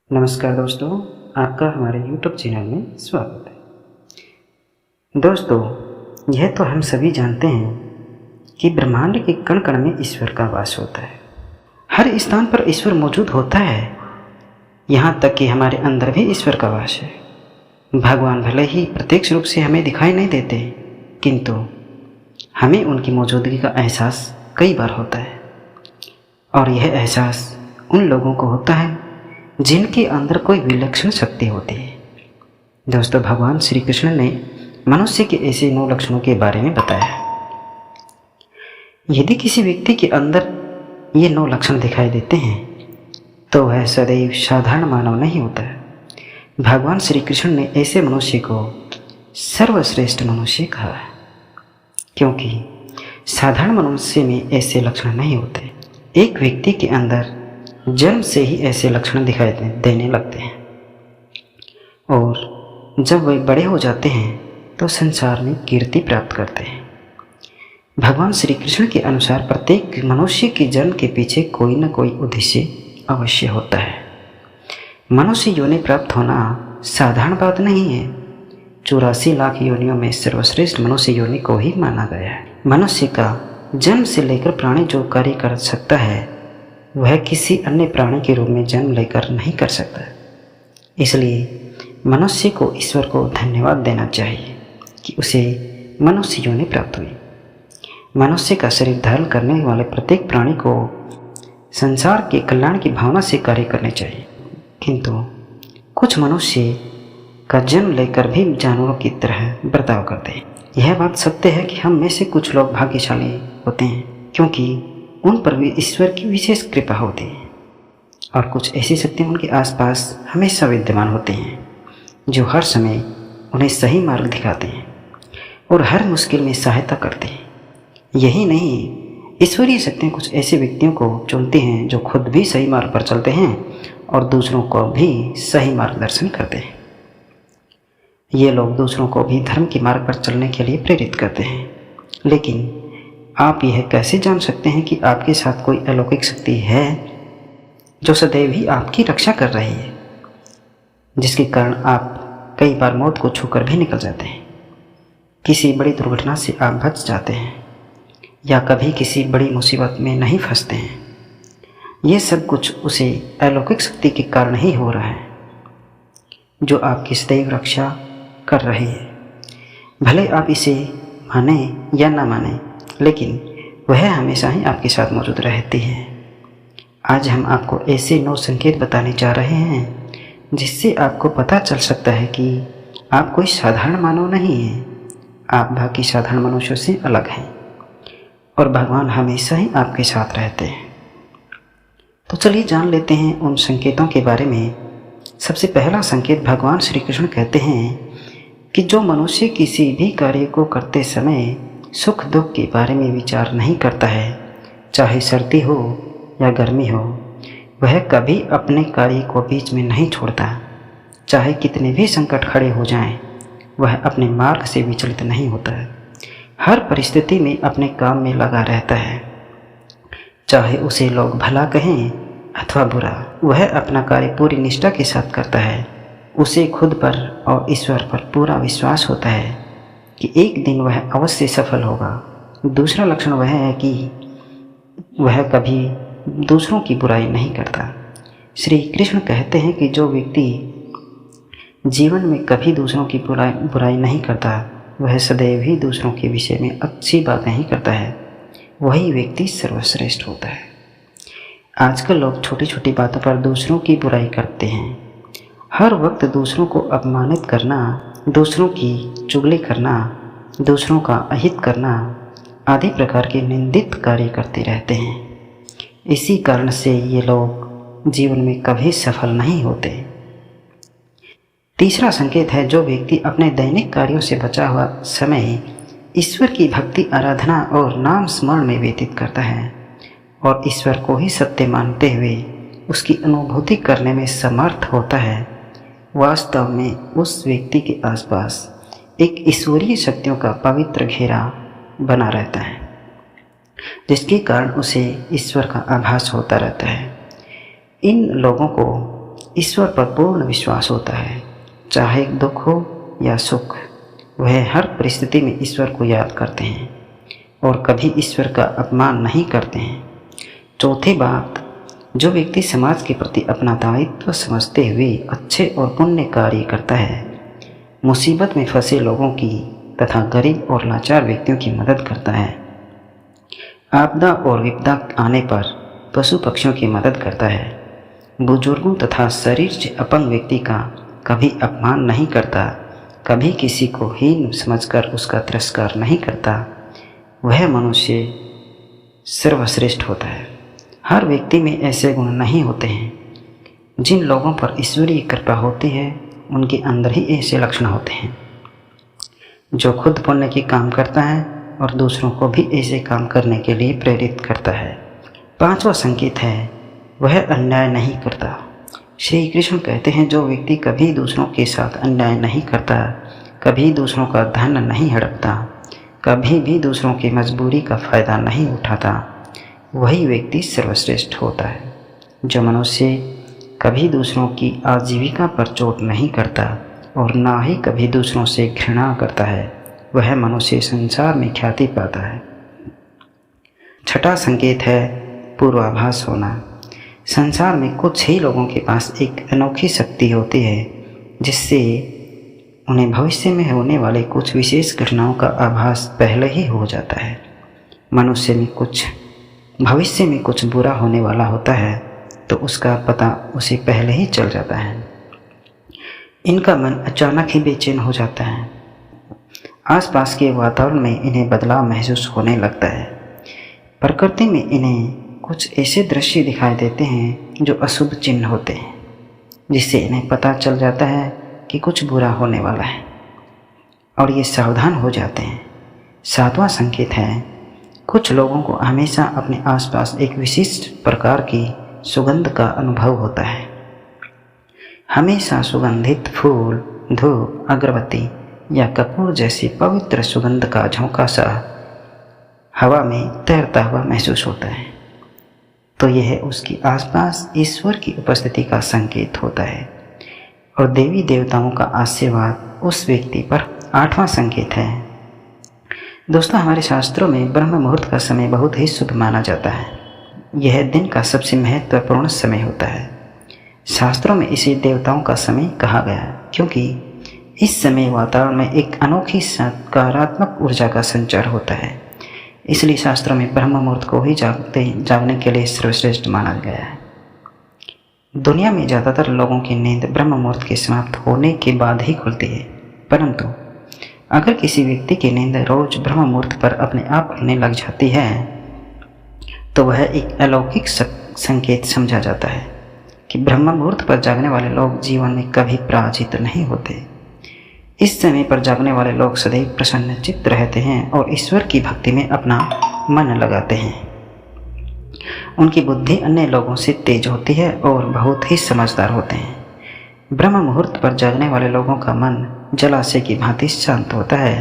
नमस्कार दोस्तों, आपका हमारे YouTube चैनल में स्वागत है। दोस्तों, यह तो हम सभी जानते हैं कि ब्रह्मांड के कण कण में ईश्वर का वास होता है। हर स्थान पर ईश्वर मौजूद होता है, यहाँ तक कि हमारे अंदर भी ईश्वर का वास है। भगवान भले ही प्रत्यक्ष रूप से हमें दिखाई नहीं देते, किंतु हमें उनकी मौजूदगी का एहसास कई बार होता है, और यह एहसास उन लोगों को होता है जिनके अंदर कोई विलक्षण शक्ति होती है। दोस्तों, भगवान श्री कृष्ण ने मनुष्य के ऐसे 9 लक्षणों के बारे में बताया। यदि किसी व्यक्ति के अंदर ये 9 लक्षण दिखाई देते हैं तो वह सदैव साधारण मानव नहीं होता है। भगवान श्री कृष्ण ने ऐसे मनुष्य को सर्वश्रेष्ठ मनुष्य कहा है, क्योंकि साधारण मनुष्य में ऐसे लक्षण नहीं होते। एक व्यक्ति के अंदर जन्म से ही ऐसे लक्षण दिखाई देने लगते हैं, और जब वे बड़े हो जाते हैं तो संसार में कीर्ति प्राप्त करते हैं। भगवान श्री कृष्ण के अनुसार प्रत्येक मनुष्य के जन्म के पीछे कोई न कोई उद्देश्य अवश्य होता है। मनुष्य योनि प्राप्त होना साधारण बात नहीं है। 84 लाख योनियों में सर्वश्रेष्ठ मनुष्य योनि को ही माना गया है। मनुष्य का जन्म से लेकर प्राणी जो कार्य कर सकता है वह किसी अन्य प्राणी के रूप में जन्म लेकर नहीं कर सकता। इसलिए मनुष्य को ईश्वर को धन्यवाद देना चाहिए कि उसे मनुष्य योनि प्राप्त हुई। मनुष्य का शरीर धारण करने वाले प्रत्येक प्राणी को संसार के कल्याण की भावना से कार्य करने चाहिए, किंतु कुछ मनुष्य का जन्म लेकर भी जानवरों की तरह बर्ताव करते हैं। यह बात सत्य है कि हम में से कुछ लोग भाग्यशाली होते हैं, क्योंकि उन पर भी ईश्वर की विशेष कृपा होती है, और कुछ ऐसी शक्तियाँ उनके आसपास हमेशा विद्यमान होती हैं जो हर समय उन्हें सही मार्ग दिखाते हैं और हर मुश्किल में सहायता करते हैं। यही नहीं, ईश्वरीय शक्तियाँ कुछ ऐसे व्यक्तियों को चुनती हैं जो खुद भी सही मार्ग पर चलते हैं और दूसरों को भी सही मार्गदर्शन करते हैं। ये लोग दूसरों को भी धर्म के मार्ग पर चलने के लिए प्रेरित करते हैं। लेकिन आप यह कैसे जान सकते हैं कि आपके साथ कोई अलौकिक शक्ति है जो सदैव ही आपकी रक्षा कर रही है, जिसके कारण आप कई बार मौत को छूकर भी निकल जाते हैं, किसी बड़ी दुर्घटना से आप बच जाते हैं, या कभी किसी बड़ी मुसीबत में नहीं फंसते हैं। ये सब कुछ उसे अलौकिक शक्ति के कारण ही हो रहा है जो आपकी सदैव रक्षा कर रही है। भले आप इसे माने या ना माने, लेकिन वह हमेशा ही आपके साथ मौजूद रहती है। आज हम आपको ऐसे 9 संकेत बताने जा रहे हैं जिससे आपको पता चल सकता है कि आप कोई साधारण मानव नहीं हैं। आप बाकी साधारण मनुष्यों से अलग हैं, और भगवान हमेशा ही आपके साथ रहते हैं। तो चलिए जान लेते हैं उन संकेतों के बारे में। सबसे पहला संकेत, भगवान श्री कृष्ण कहते हैं कि जो मनुष्य किसी भी कार्य को करते समय सुख दुख के बारे में विचार नहीं करता है, चाहे सर्दी हो या गर्मी हो, वह कभी अपने कार्य को बीच में नहीं छोड़ता। चाहे कितने भी संकट खड़े हो जाएं, वह अपने मार्ग से विचलित नहीं होता है। हर परिस्थिति में अपने काम में लगा रहता है, चाहे उसे लोग भला कहें अथवा बुरा। वह अपना कार्य पूरी निष्ठा के साथ करता है। उसे खुद पर और ईश्वर पर पूरा विश्वास होता है कि एक दिन वह अवश्य सफल होगा। दूसरा लक्षण वह है कि वह कभी दूसरों की बुराई नहीं करता। श्री कृष्ण कहते हैं कि जो व्यक्ति जीवन में कभी दूसरों की बुराई नहीं करता, वह सदैव ही दूसरों के विषय में अच्छी बातें ही करता है। वही व्यक्ति सर्वश्रेष्ठ होता है। आजकल लोग छोटी छोटी बातों पर दूसरों की बुराई करते हैं। हर वक्त दूसरों को अपमानित करना, दूसरों की चुगली करना, दूसरों का अहित करना आदि प्रकार के निंदित कार्य करते रहते हैं। इसी कारण से ये लोग जीवन में कभी सफल नहीं होते। तीसरा संकेत है, जो व्यक्ति अपने दैनिक कार्यों से बचा हुआ समय ईश्वर की भक्ति, आराधना और नाम स्मरण में व्यतीत करता है और ईश्वर को ही सत्य मानते हुए उसकी अनुभूति करने में समर्थ होता है, वास्तव में उस व्यक्ति के आसपास एक ईश्वरीय शक्तियों का पवित्र घेरा बना रहता है, जिसके कारण उसे ईश्वर का आभास होता रहता है। इन लोगों को ईश्वर पर पूर्ण विश्वास होता है। चाहे दुख हो या सुख, वह हर परिस्थिति में ईश्वर को याद करते हैं और कभी ईश्वर का अपमान नहीं करते हैं। चौथी बात, जो व्यक्ति समाज के प्रति अपना दायित्व समझते हुए अच्छे और पुण्य कार्य करता है, मुसीबत में फंसे लोगों की तथा गरीब और लाचार व्यक्तियों की मदद करता है, आपदा और विपदा आने पर पशु पक्षियों की मदद करता है, बुजुर्गों तथा शरीर से अपंग व्यक्ति का कभी अपमान नहीं करता, कभी किसी को हीन समझकर उसका तिरस्कार नहीं करता, वह मनुष्य सर्वश्रेष्ठ होता है। हर व्यक्ति में ऐसे गुण नहीं होते हैं। जिन लोगों पर ईश्वरीय कृपा होती है, उनके अंदर ही ऐसे लक्षण होते हैं। जो खुद पुण्य की काम करता है और दूसरों को भी ऐसे काम करने के लिए प्रेरित करता है। पांचवा संकेत है, वह अन्याय नहीं करता। श्री कृष्ण कहते हैं, जो व्यक्ति कभी दूसरों के साथ अन्याय नहीं करता, कभी दूसरों का धन नहीं हड़पता, कभी भी दूसरों की मजबूरी का फ़ायदा नहीं उठाता, वही व्यक्ति सर्वश्रेष्ठ होता है। जो मनुष्य कभी दूसरों की आजीविका पर चोट नहीं करता और ना ही कभी दूसरों से घृणा करता है, वह मनुष्य संसार में ख्याति पाता है। छठा संकेत है पूर्वाभास होना। संसार में कुछ ही लोगों के पास एक अनोखी शक्ति होती है, जिससे उन्हें भविष्य में होने वाले कुछ विशेष घटनाओं का आभास पहले ही हो जाता है। भविष्य में कुछ बुरा होने वाला होता है तो उसका पता उसे पहले ही चल जाता है। इनका मन अचानक ही बेचैन हो जाता है। आसपास के वातावरण में इन्हें बदलाव महसूस होने लगता है। प्रकृति में इन्हें कुछ ऐसे दृश्य दिखाई देते हैं जो अशुभ चिन्ह होते हैं, जिससे इन्हें पता चल जाता है कि कुछ बुरा होने वाला है और ये सावधान हो जाते हैं। सातवां संकेत है, कुछ लोगों को हमेशा अपने आसपास एक विशिष्ट प्रकार की सुगंध का अनुभव होता है। हमेशा सुगंधित फूल, धूप, अगरबत्ती या कपूर जैसी पवित्र सुगंध का झोंका सा हवा में तैरता हुआ महसूस होता है, तो यह उसके आसपास ईश्वर की उपस्थिति का संकेत होता है और देवी देवताओं का आशीर्वाद उस व्यक्ति पर। आठवां संकेत है, दोस्तों, हमारे शास्त्रों में ब्रह्म मुहूर्त का समय बहुत ही शुभ माना जाता है। यह दिन का सबसे महत्वपूर्ण समय होता है। शास्त्रों में इसे देवताओं का समय कहा गया है, क्योंकि इस समय वातावरण में एक अनोखी सकारात्मक ऊर्जा का संचार होता है। इसलिए शास्त्रों में ब्रह्म मुहूर्त को ही जागने के लिए सर्वश्रेष्ठ माना गया है। दुनिया में ज़्यादातर लोगों की नींद ब्रह्म मुहूर्त के समाप्त होने के बाद ही खुलती है, परंतु अगर किसी व्यक्ति की नींद रोज ब्रह्म मुहूर्त पर अपने आप खुलने लग जाती है तो वह एक अलौकिक संकेत समझा जाता है कि ब्रह्म मुहूर्त पर जागने वाले लोग जीवन में कभी पराजित नहीं होते। इस समय पर जागने वाले लोग सदैव प्रसन्नचित्त रहते हैं और ईश्वर की भक्ति में अपना मन लगाते हैं। उनकी बुद्धि अन्य लोगों से तेज होती है और बहुत ही समझदार होते हैं। ब्रह्म मुहूर्त पर जागने वाले लोगों का मन जलाशय की भांति शांत होता है।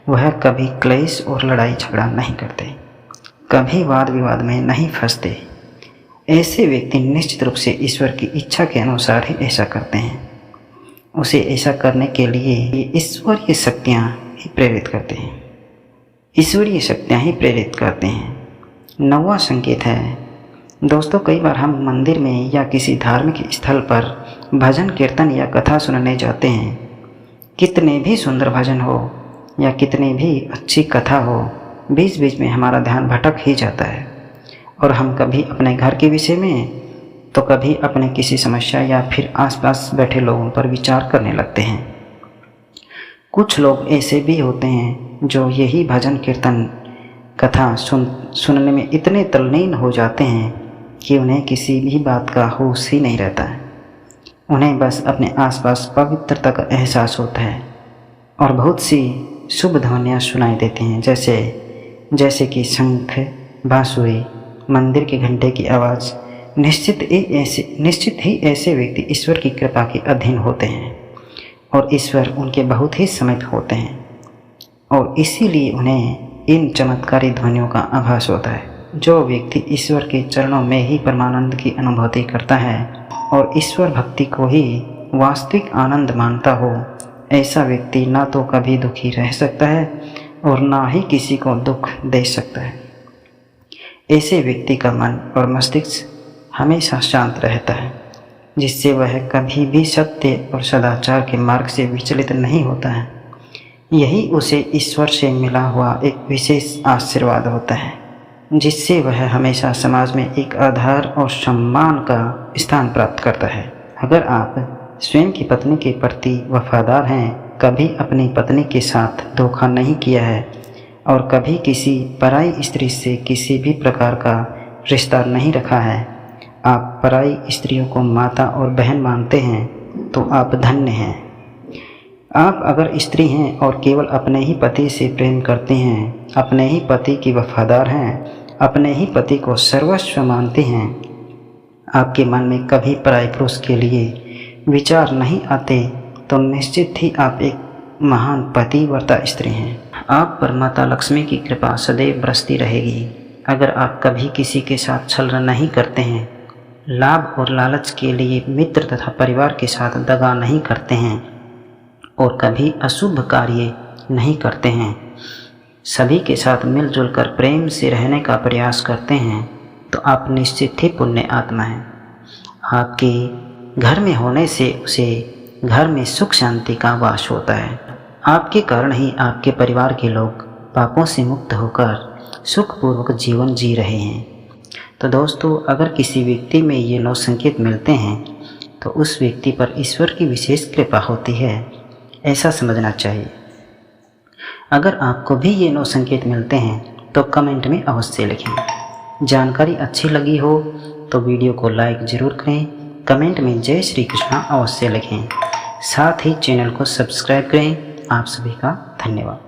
वह कभी क्लेश और लड़ाई झगड़ा नहीं करते, कभी वाद विवाद में नहीं फंसते। ऐसे व्यक्ति निश्चित रूप से ईश्वर की इच्छा के अनुसार ही ऐसा करते हैं। उसे ऐसा करने के लिए ईश्वरीय शक्तियाँ ही प्रेरित करते हैं। ईश्वरीय शक्तियाँ ही प्रेरित करते हैं। 9वां संकेत है, दोस्तों, कई बार हम मंदिर में या किसी धार्मिक स्थल पर भजन कीर्तन या कथा सुनने जाते हैं। कितने भी सुंदर भजन हो या कितनी भी अच्छी कथा हो, बीच बीच में हमारा ध्यान भटक ही जाता है और हम कभी अपने घर के विषय में तो कभी अपने किसी समस्या या फिर आसपास बैठे लोगों पर विचार करने लगते हैं। कुछ लोग ऐसे भी होते हैं जो यही भजन कीर्तन कथा सुनने में इतने तल्लीन हो जाते हैं कि उन्हें किसी भी बात का होश ही नहीं रहता है। उन्हें बस अपने आसपास पवित्रता का एहसास होता है और बहुत सी शुभ ध्वनियाँ सुनाई देती हैं, जैसे कि शंख, बांसुरी, मंदिर के घंटे की आवाज़। निश्चित ही ऐसे व्यक्ति ईश्वर की कृपा के अधीन होते हैं और ईश्वर उनके बहुत ही समीप होते हैं और इसीलिए उन्हें इन चमत्कारी ध्वनियों का आभास होता है। जो व्यक्ति ईश्वर के चरणों में ही परमानंद की अनुभूति करता है, और ईश्वर भक्ति को ही वास्तविक आनंद मानता हो, ऐसा व्यक्ति ना तो कभी दुखी रह सकता है और ना ही किसी को दुख दे सकता है। ऐसे व्यक्ति का मन और मस्तिष्क हमेशा शांत रहता है, जिससे वह कभी भी सत्य और सदाचार के मार्ग से विचलित नहीं होता है। यही उसे ईश्वर से मिला हुआ एक विशेष आशीर्वाद होता है, जिससे वह हमेशा समाज में एक आधार और सम्मान का स्थान प्राप्त करता है। अगर आप स्वयं की पत्नी के प्रति वफादार हैं, कभी अपनी पत्नी के साथ धोखा नहीं किया है और कभी किसी पराई स्त्री से किसी भी प्रकार का रिश्ता नहीं रखा है, आप पराई स्त्रियों को माता और बहन मानते हैं, तो आप धन्य हैं। आप अगर स्त्री हैं और केवल अपने ही पति से प्रेम करते हैं, अपने ही पति की वफादार हैं, अपने ही पति को सर्वस्व मानते हैं, आपके मन में कभी पराये पुरुष के लिए विचार नहीं आते, तो निश्चित ही आप एक महान पतिव्रता स्त्री हैं। आप पर माता लक्ष्मी की कृपा सदैव बरसती रहेगी। अगर आप कभी किसी के साथ छल नहीं करते हैं, लाभ और लालच के लिए मित्र तथा परिवार के साथ दगा नहीं करते हैं और कभी अशुभ कार्य नहीं करते हैं, सभी के साथ मिलजुल कर प्रेम से रहने का प्रयास करते हैं, तो आप निश्चित ही पुण्य आत्मा हैं। आपके घर में होने से उसे घर में सुख शांति का वास होता है। आपके कारण ही आपके परिवार के लोग पापों से मुक्त होकर सुखपूर्वक जीवन जी रहे हैं। तो दोस्तों, अगर किसी व्यक्ति में ये 9 संकेत मिलते हैं तो उस व्यक्ति पर ईश्वर की विशेष कृपा होती है, ऐसा समझना चाहिए। अगर आपको भी ये 9 संकेत मिलते हैं तो कमेंट में अवश्य लिखें। जानकारी अच्छी लगी हो तो वीडियो को लाइक ज़रूर करें, कमेंट में जय श्री कृष्णा अवश्य लिखें, साथ ही चैनल को सब्सक्राइब करें। आप सभी का धन्यवाद।